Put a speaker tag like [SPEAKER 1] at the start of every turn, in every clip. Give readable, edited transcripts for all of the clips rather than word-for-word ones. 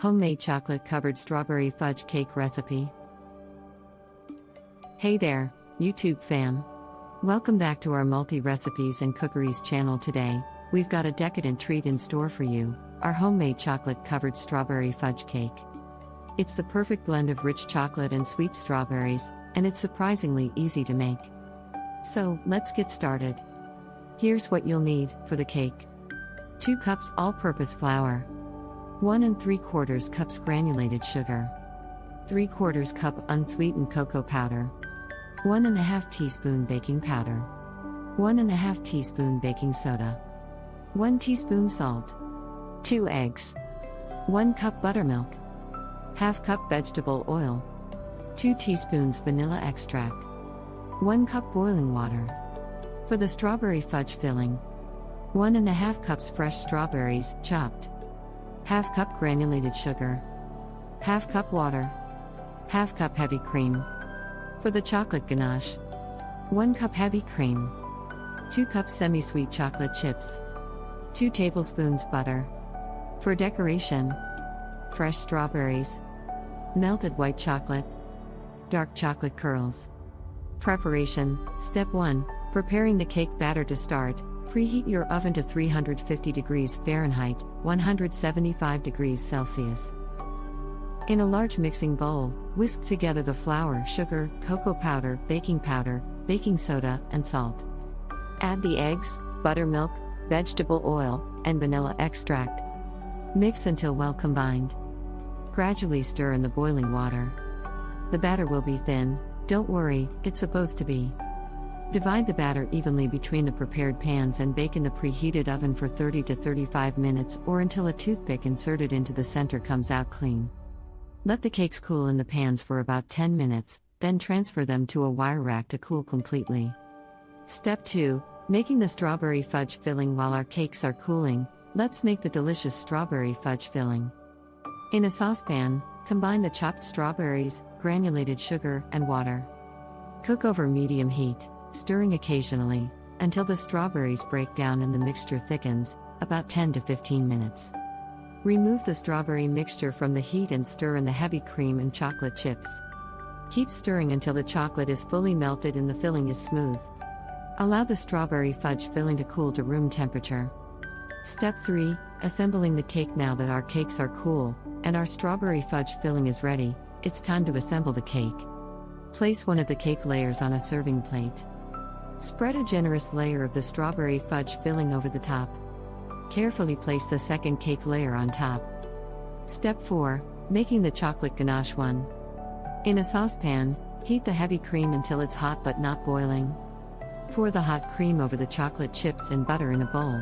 [SPEAKER 1] Homemade chocolate-covered strawberry fudge cake recipe. Hey there, YouTube fam. Welcome back to our multi-recipes and cookeries channel. Today, we've got a decadent treat in store for you, our homemade chocolate-covered strawberry fudge cake. It's the perfect blend of rich chocolate and sweet strawberries, and it's surprisingly easy to make. So, let's get started. Here's what you'll need for the cake. 2 cups all-purpose flour. 1 3/4 cups granulated sugar. 3/4 cup unsweetened cocoa powder. 1 1/2 teaspoon baking powder. 1 1/2 teaspoon baking soda. 1 teaspoon salt. 2 eggs. 1 cup buttermilk. 1/2 cup vegetable oil. 2 teaspoons vanilla extract. 1 cup boiling water. For the strawberry fudge filling, 1 1/2 cups fresh strawberries, chopped. 1/2 cup granulated sugar. 1/2 cup water. 1/2 cup heavy cream. For the chocolate ganache, 1 cup heavy cream. 2 cups semi-sweet chocolate chips. 2 tablespoons butter. For decoration, fresh strawberries. Melted white chocolate. Dark chocolate curls. Preparation. Step 1. Preparing the cake batter. To start, preheat your oven to 350 degrees Fahrenheit, 175 degrees Celsius. In a large mixing bowl, whisk together the flour, sugar, cocoa powder, baking soda, and salt. Add the eggs, buttermilk, vegetable oil, and vanilla extract. Mix until well combined. Gradually stir in the boiling water. The batter will be thin, don't worry, it's supposed to be. Divide the batter evenly between the prepared pans and bake in the preheated oven for 30 to 35 minutes or until a toothpick inserted into the center comes out clean. Let the cakes cool in the pans for about 10 minutes, then transfer them to a wire rack to cool completely. Step 2. Making the strawberry fudge filling. While our cakes are cooling, let's make the delicious strawberry fudge filling. In a saucepan, combine the chopped strawberries, granulated sugar, and water. Cook over medium heat, stirring occasionally, until the strawberries break down and the mixture thickens, about 10 to 15 minutes. Remove the strawberry mixture from the heat and stir in the heavy cream and chocolate chips. Keep stirring until the chocolate is fully melted and the filling is smooth. Allow the strawberry fudge filling to cool to room temperature. Step 3. Assembling the cake. Now that our cakes are cool, and our strawberry fudge filling is ready, it's time to assemble the cake. Place one of the cake layers on a serving plate. Spread a generous layer of the strawberry fudge filling over the top. Carefully place the second cake layer on top. Step 4. Making the chocolate ganache. 1. In a saucepan, heat the heavy cream until it's hot but not boiling. Pour the hot cream over the chocolate chips and butter in a bowl.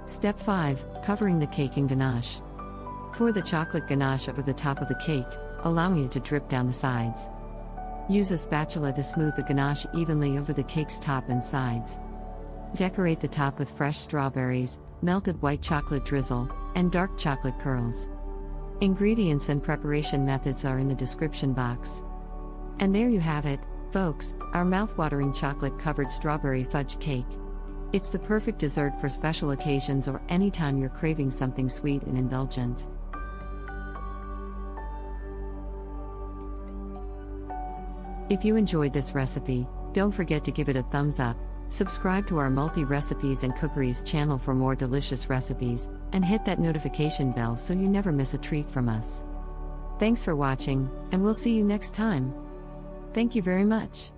[SPEAKER 1] Step 5. Covering the cake in ganache. Pour the chocolate ganache over the top of the cake, allowing it to drip down the sides. Use a spatula to smooth the ganache evenly over the cake's top and sides. Decorate the top with fresh strawberries, melted white chocolate drizzle, and dark chocolate curls. Ingredients and preparation methods are in the description box. And there you have it, folks, our mouth-watering chocolate-covered strawberry fudge cake. It's the perfect dessert for special occasions or anytime you're craving something sweet and indulgent. If you enjoyed this recipe, don't forget to give it a thumbs up, subscribe to our multi-recipes and cookeries channel for more delicious recipes, and hit that notification bell so you never miss a treat from us. Thanks for watching, and we'll see you next time. Thank you very much.